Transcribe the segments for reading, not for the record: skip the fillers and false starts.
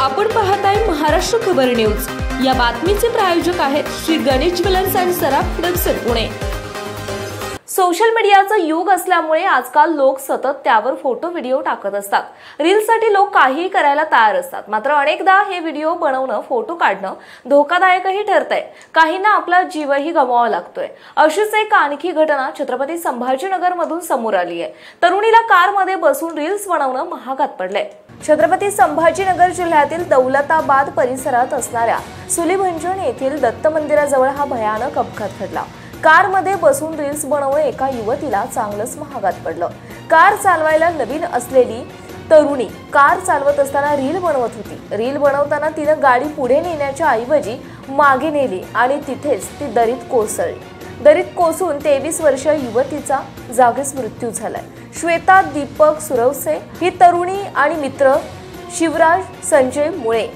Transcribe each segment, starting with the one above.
आपण पाहताय महाराष्ट्र खबर न्यूज। या बातमीचे प्रायोजक आहेत Shri Ganesh jewellers and Saraf products Pune. Social मीडियाचं युग असल्यामुळे आजकाल लोक सतत त्यावर फोटो व्हिडिओ टाकत असतात। रीलसाठी लोक काहीही करायला तयार असतात, मात्र अनेकदा हे व्हिडिओ बनवणं, फोटो काढणं धोकादायकही ठरतंय। काहींना आपला जीवही गमवावा लागतोय। अशीच एक आणखी घटना छत्रपती संभाजीनगर मधून समोर आली आहे। तरुणीला कारमध्ये बसून रील्स बनवणं महागात पडलंय। छत्रपती संभाजीनगर जिल्ह्यातील दौलताबाद परिसरात असणाऱ्या सुलीभंजन येथील दत्त मंदिराजवळ हा भयानक अपघात घडला। कारमध्ये बसून रील्स बनवणं एका युवतीला चांगलंच महागात पडलं। कार चालवायला नवीन असलेली तरुणी कार चालवत असताना रील बनवत होती। रील बनवताना तिनं गाडी पुढे नेण्याच्या ऐवजी मागे नेली आणि तिथेच ती दरीत कोसळली। दरीत कोसळून 23 वर्षीय युवतीचा जागीच मृत्यू झालाय। श्वेता दीपक सुरवसे ही तरुणी आणि मित्र शिवराज संजय मुळे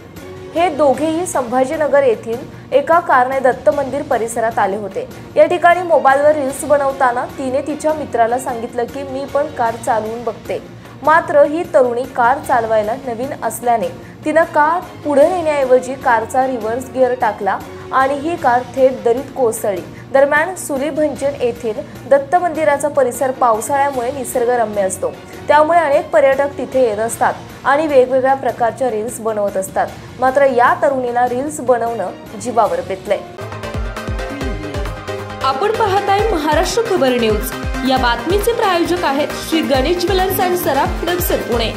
हे दोघेही संभाजीनगर येथील एका कारने दत्त मंदिर परिसरात आले होते। या ठिकाणी मोबाईलवर रील्स बनवताना तिने तिच्या मित्राला सांगितलं की मी पण कार चालवून बघते। मात्र ही तरुणी कार चालवायला नवीन असल्याने तिनं कार पुढे नेण्याऐवजी कारचा रिव्हर्स गिअर टाकला आणि ही कार थेट दरीत कोसळली। दरम्यान सुलीभंजन येथील दत्त मंदिराचा परिसर पावसाळ्यामुळे निसर्गरम्य असतो, त्यामुळे अनेक पर्यटक तिथे येत असतात आणि वेगवेगळ्या प्रकारच्या रील्स बनवत असतात। मात्र या तरुणीला रील्स बनवणं जीवावर बेतलंय। आपण पाहताय महाराष्ट्र खबर न्यूज। या बातमीचे प्रायोजक आहेत Shri Ganesh jewellers and Saraf products Pune.